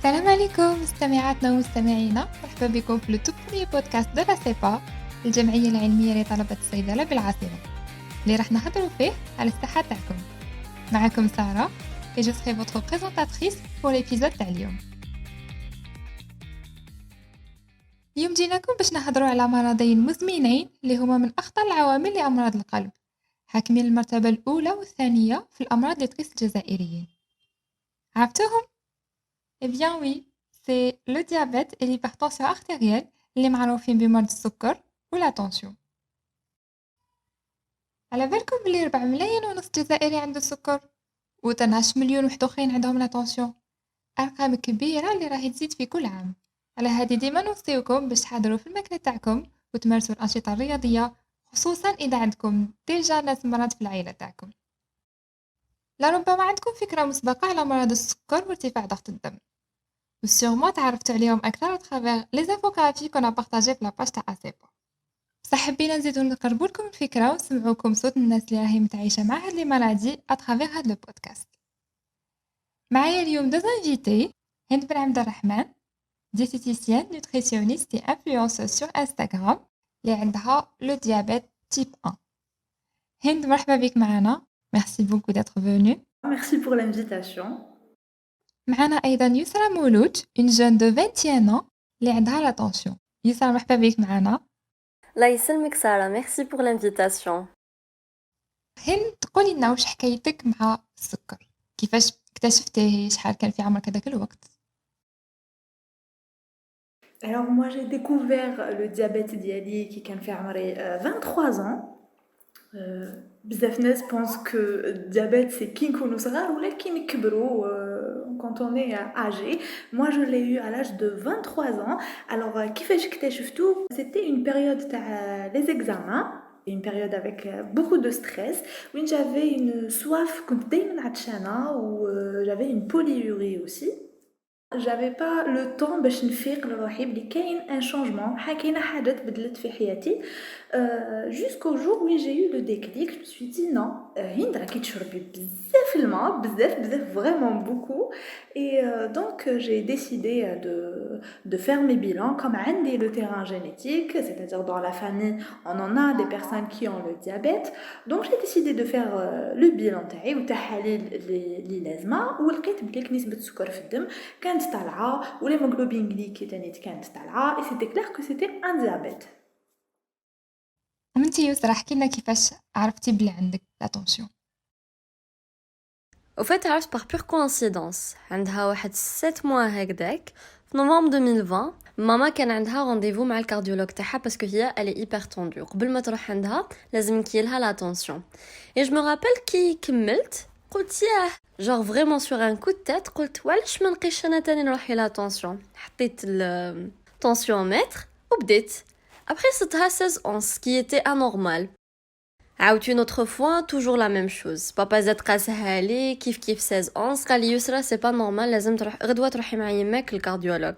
السلام عليكم مستمعاتنا ومستمعينا، مرحبا بكم في لو تو بروميي بودكاست دو لا سيبا، الجمعية العلمية لطلبة الصيدلة بالعاصمة، اللي راح نهضروا فيه على الصحة تاعكم. معكم سارة et je serai votre présentatrice pour l'épisode تاع اليوم. اليوم جيناكم باش نهضروا على مرضين مزمنين اللي هما من أخطر العوامل لأمراض القلب، حاكمين المرتبة الأولى والثانية في الأمراض اللي تقيس الجزائريين. عرفتوهم؟ Eh bien oui, c'est le diabète et l'hypertension artérielle اللي معروفين بمرض السكر ولا تونسيون. على بالكم بلي 4 ملايين ونص جزائري عنده السكر و 12 مليون واحد اخرين عندهم لا تونسيون، ارقام كبيره اللي راهي تزيد في كل عام. على هذه ديما نوصيكم باش تحضروا في الماكله تاعكم وتمارسوا الانشطه الرياضيه، خصوصا اذا عندكم ديجا ناس مرض في العائله تاعكم. لربما عندكم فكره مسبقه على مرض السكر وارتفاع ضغط الدم، وسيغمون تعرفتوا عليهم اكثر اترافيغ لي زانفوغرافي كنا بارطاجي في لاباج تاع اسيبا. بصح حبينا نزيدو نقربو لكم الفكره ونسمعوكم صوت الناس اللي راهي متعايشه مع هاد لي مالادي اترافيغ هاد لو بودكاست. معايا اليوم دو انفيتي، هند بن عبد الرحمن، دييتيسيان نوتريسيونيست et influenceuse sur Instagram اللي عندها لو ديابيت تيب 1. هند مرحبا بك معنا، merci beaucoup d'être venue. Merci pour l'invitation. معنا ايضا يسرا مولود، une jeune de 21 ans اللي عندها لا تونسيون. يسرا مرحبا بك معنا. الله يسلمك سارة، ميرسي بور لانفيتاسيون. هند تقولي لنا واش حكايتك مع السكر، كيفاش اكتشفتيه، شحال كان في عمرك هذاك الوقت؟ Alors moi j'ai découvert le diabète ديالي كي كان في عمري 23 ans. بزاف ناس pensent que diabète c'est كي نكونوا صغار ولا كي نكبروا quand on est âgé. Moi je l'ai eu à l'âge de 23 ans. Alors كيفاش اكتشفتو؟ C'était une période تاع les examens, une période avec beaucoup de stress, où j'avais une soif كنت دايما عطشانة و j'avais une polyurie aussi. J'avais pas le temps باش نفيق لروحي بلي كاين ان شونجمون، كاينه حاجه تبدلت في حياتي jusqu'au jour où j'ai eu le déclic. Je me suis dit non, هند راكي تشربي بزاف الماء، بزاف vraiment beaucoup. Et donc j'ai décidé de faire mes bilans comme عندي le terrain génétique, c'est-à-dire dans la famille on en a des personnes qui ont le diabète. Donc j'ai décidé de faire le bilan تاعي وتحاليل اللي لازمه، ولقيت بلي نسبه السكر في الدم كانت طالعه والهيموغلوبين غليكي تاني كانت طالعه، et c'était clair que c'était un diabète. وانتي يسرا احكي لنا كيفاش عرفتي بلي عندك لا تونسيون؟ Au fait عرفت par pure coïncidence، عندها واحد 7 mois هكذاك في نوفمبر 2020 ماما كان عندها رونديفو مع الكارديولوج تاعها باسكو هي elle est hyper tendue، قبل ما تروح عندها لازم نكيلها لا تونسيون. et je me rappelle كي كملت قلت ياه genre vraiment sur un coup de tête قلت وعلاش ما نقيش انا تاني نروح لا تونسيون. حطيت التونسيومتر وبديت. après صدتها 16 onces qui était anormal. عاودت une autre fois toujours la même chose، بابا زاد قاسها لي كيف 16 onces، قال لي يسرا سي با نورمال، لازم تروح غدوه تروحي مع يماك للكارديولوج.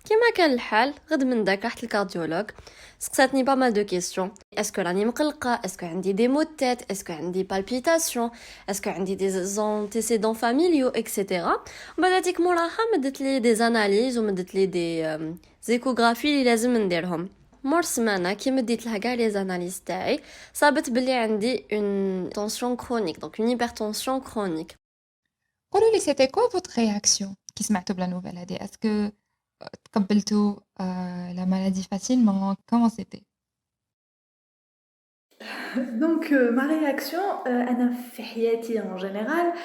كيما كان الحال غد من داك رحت للكارديولوج، سقساتني با مال دو كيسيون، اسكو راني مقلقه، اسكو عندي دي مو تيت، اسكو عندي بالبيتاسيون، اسكو عندي دي زونتيسيدون فاميليو اكسيتيرا. بداتك موراها مدت لي دي زاناليز ومدت لي دي زيكوغرافي اللي لازم نديرهم. مور سمانه كي مديت لها كاع لي زاناليز تاعي صابت بلي عندي اون تونسيون كرونيك، دونك اون هيبرتونسيون كرونيك. قولوا لي سيتي كوا فوت رياكسيون كي سمعتوا بلا نوفيل هذه؟ اسكو تقبلتوا لا مالادي فاسيلمون؟ كومون سيتي؟ Donc ma réaction أنا في حياتي en général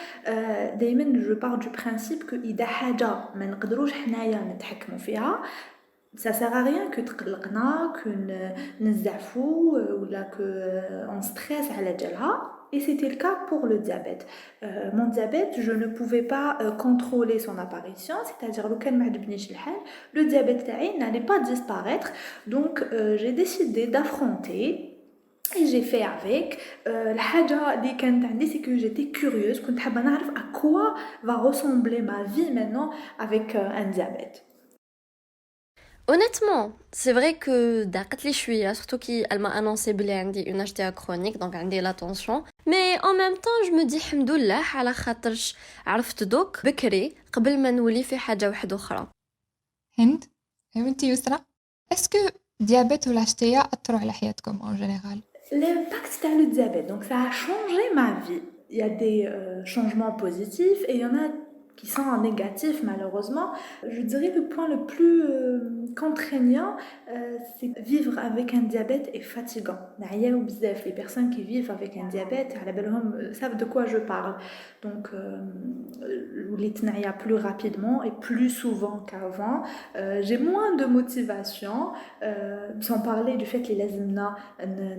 دايما je pars du principe que إذا حاجة ما نقدروش حنايا نتحكموا فيها ça sert à rien que تقلقنا que نزعفوا ولا que on stresse على جالها. Et c'était le cas pour le diabète. Mon diabète, je ne pouvais pas contrôler son apparition, c'est-à-dire لو كان ما عجبنيش الحال le diabète تاعي n'allait pas disparaître. Donc j'ai décidé d'affronter et j'ai fait avec. الحاجة اللي كانت عندي c'est que j'étais curieuse، كنت حابة نعرف à quoi va ressembler ma vie maintenant avec un diabète. Honnêtement, c'est vrai que داقت لي شوية, surtout qu'elle m'a annoncé بلي عندي une HTA chronique, donc عندي la tension. Mais en même temps, je me dis الحمد لله على خاطرش عرفت دوك بكري قبل ما نولي في حاجة واحدة أخرى. هند وانتي يسرا اسكو ديابيت ولا اشتيا اثروا على حياتكم en général؟ L'impact sur le diabète, donc ça a changé ma vie. Il y a des changements positifs et il y en a qui sont négatifs malheureusement. Je dirais le point le plus contraignant, c'est que vivre avec un diabète est fatigant. Na'ya ou bzaf, les personnes qui vivent avec un diabète, على بالهم savent de quoi je parle. Donc, les tnaya plus rapidement et plus souvent qu'avant. J'ai moins de motivation, sans parler du fait que les lazimna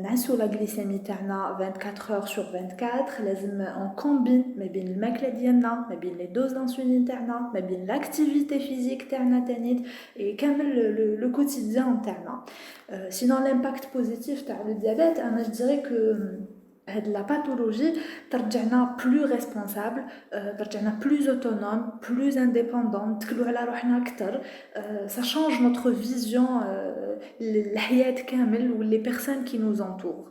نعسو la glycémie تاعنا 24 heures sur 24. لازم on combine ما بين الماكلة ديالنا ما بين les doses d'insuline تاعنا ما بين l'activité physique تاعنا تانيت et كامل le quotidien تاعنا. Sinon l'impact positif تاع le diabète أنا je dirais que la pathologie ترجعنا plus responsable, ترجعنا plus autonome, plus indépendant, نتكلوا على روحنا أكتر. Ça change notre vision الحياة كامل واللي personnes qui nous entourent.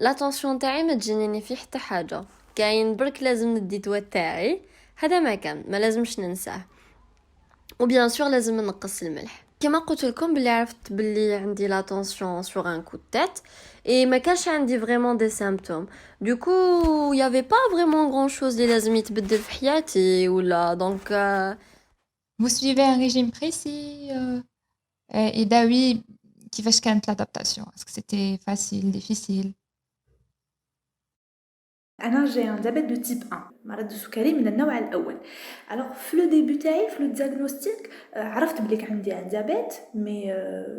الاتونسيون تاعي ما تجيني في حتى حاجة, كاين برك لازم ندي الدواء تاعي, هذا ما كان ما لازمش ننساه. وبيان سور لازم نقص الملح. كما قلت لكم بلي عرفت بلي عندي لا tension sur un coup de tête et ما كانش عندي vraiment des symptômes. Du coup, il y avait pas vraiment grand chose اللي لازم يتبدل في حياتي ولا donc Vous suivez un régime précis et d'avis كيفاش كانت l'adaptation? Est-ce que c'était facile, difficile? أنا j'ai un diabète de type 1 مرض السكري من النوع الأول. alors في le début تاعي في le diagnostic عرفت بليك عندي un diabète mais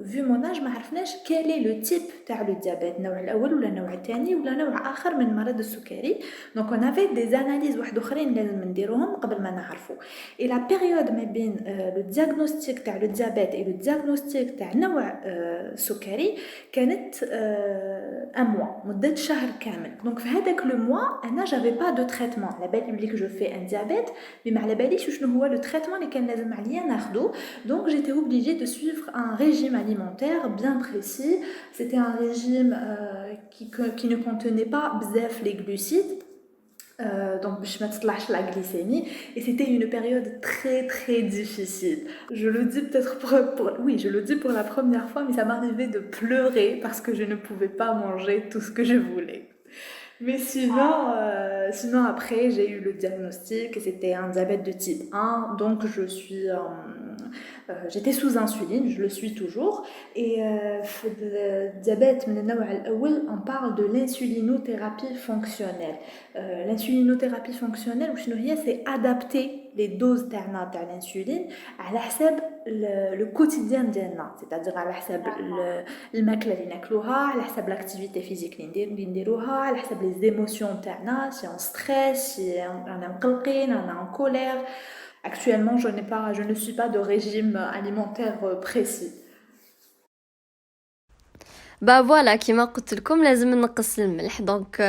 vu mon âge ما عرفناش quel est le type تاع le diabète, النوع الأول ولا النوع الثاني ولا نوع آخر من مرض السكري. donc on avait des analyses واحد أخرين لازم نديروهم قبل ما نعرفوا. et la période ما بين le diagnostic تاع le diabète et le diagnostic تاع نوع السكري كانت un mois, مدة شهر كامل. donc في هذاك le mois أنا j'avais pas de traitement. على بالي بلي que je fais un diabète mais ما على باليش شنو هو le traitement اللي كان لازم عليا ناخدو. donc j'étais obligée de suivre un régime alimentaire bien précis. c'était un régime qui ne contenait pas bzaf les glucides, donc باش ما تطلعش la glycémie, et c'était une période très très difficile. Je le dis peut-être oui, je le dis pour la première fois, mais ça m'arrivait de pleurer parce que je ne pouvais pas manger tout ce que je voulais. Mais sinon après j'ai eu le diagnostic et c'était un diabète de type 1, donc j'étais sous insuline, je le suis toujours. Et le diabète من النوع الأول on parle de l'insulinothérapie fonctionnelle. L'insulinothérapie fonctionnelle وشنو هي, c'est adapter les doses تاعنا تاع l'insuline على حساب le quotidien ديالنا, c'est-à-dire على حساب الماكله اللي ناكلوها, على حساب l'activité physique اللي نديروها, على حساب les émotions تاعنا, si on stresse, si on est مقلقين, on est en colère. Actuellement, je ne suis pas de régime alimentaire précis. bah voilà كيما قلت لكم لازم نقص الملح. donc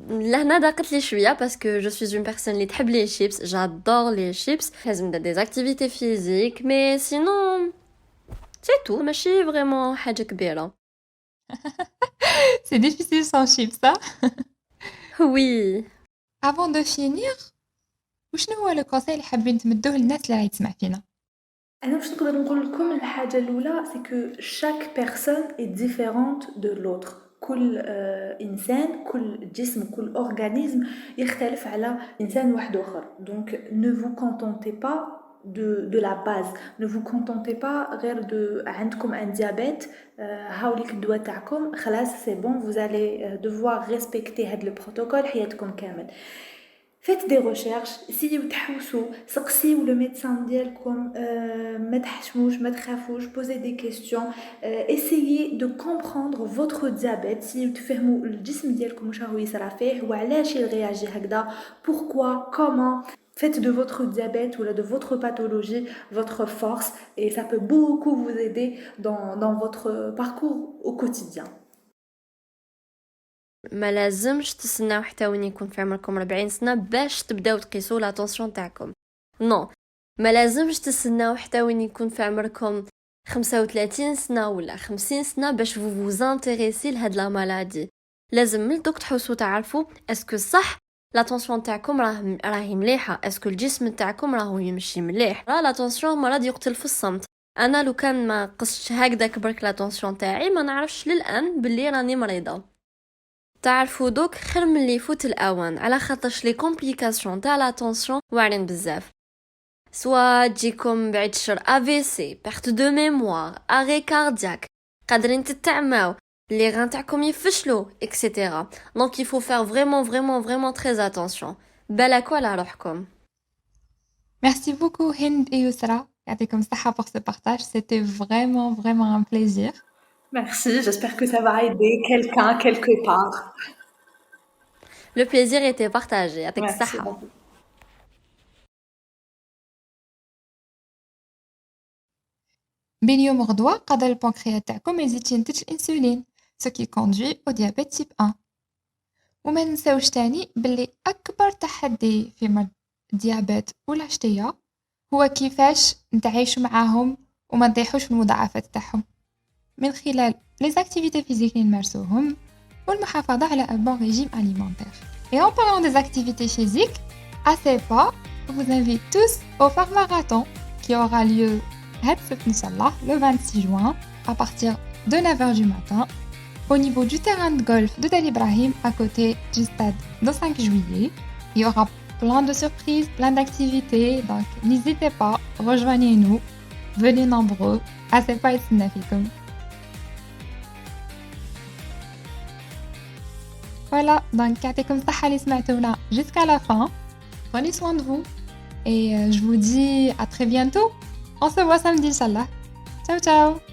لهنا ضاقت لي شويه parce que je suis une personne اللي تحب les chips, j'adore les chips. لازم ندير des activités physiques mais sinon c'est tout, ماشي vraiment حاجه كبيره. C'est difficile sans chips, ça. oui. Avant de finir, وشنو هو لو كونساي اللي حابين تمدوه للناس اللي راهي تسمع فينا؟ أنا باش نقدر نقول لكم الحاجة الأولى c'est que chaque personne est différente de l'autre. كل إنسان, كل جسم, كل organisme يختلف على إنسان واحد آخر. donc ne vous contentez pas de la base, ne vous contentez pas غير de عندكم un diabète, هاوليك الدواء تاعكم خلاص c'est bon, vous allez devoir respecter هاد le protocole حياتكم كامل. faites des recherches, essayez تحوسوا, سقسيو le médecin ديالكم, ما تحشموش, ما تخافوش, posez des questions, essayez de comprendre votre diabète, essayez تفهموا الجسم ديالكم واش راهو يصرا فيه وعلاش يرياجي هكذا, pourquoi, comment. Faites de votre diabète ou de votre pathologie votre force et ça peut beaucoup vous aider dans votre parcours au quotidien. ما لازمش تستناو حتى وين يكون في عمركم 40 سنه باش تبداو تقيسوا لا طونسيون تاعكم. نو, ما لازمش تستناو حتى وين يكون في عمركم 35 سنة ولا 50 سنة باش vous انتريسي لهاد لا مالادي. لازم من دوك تحوسوا تعرفوا اسكو صح لا طونسيون تاعكم راهي مليحه، اسكو الجسم تاعكم راهو يمشي مليح. لا طونسيون مرض يقتل في الصمت. انا لو كان ما قصتش هكذاك برك لا طونسيون تاعي ما نعرفش للان باللي راني مريضه. تعرفوا دوك خير من اللي يفوت الاوان، على خاطرش لي كومبليكاسيون تاع لا طونسيون واعرين بزاف. سوا تجيكم بعد الشر AVC, perte de mémoire, arrêt cardiaque, قادرين تتعماو، les reins تاعكم يفشلوا, etc. Donc il faut faire vraiment très attention. بالك على روحكم. Merci beaucoup Hind et Yousra. يعطيكم الصحة pour ce partage. C'était vraiment un plaisir. Merci, j'espère que ça va aider quelqu'un quelque part. Le plaisir était partagé. يعطيك Merci الصحة. beaucoup. بين يوم وغدوة قادر البنكرياس تاعكم ما يزيدش ينتج الانسولين ce qui conduit au diabète type 1. وما ننساوش تاني باللي اكبر تحدي في مرض الديابيت والاشتيا هو كيفاش نتعايشوا معاهم وما نطيحوش في المضاعفات تاعهم من خلال les activités physiques اللي نمارسوهم والمحافظة على un bon régime alimentaire. Et en parlant des activités physiques, à CEPA vous invite tous au phare marathon qui aura lieu Inch'Allah, le 26 juin à partir de 9h du matin au niveau du terrain de golf de Tel Ibrahim à côté du stade le 5 juillet. Il y aura plein de surprises, plein d'activités, donc n'hésitez pas, rejoignez-nous, venez nombreux, ASEPA يتسنى فيكم. Voilà, donc يعطيكم الصحة اللي سمعتونا jusqu'à la fin. Prenez soin de vous et je vous dis à très bientôt. On se voit samedi, Inch'Allah. Ciao, ciao!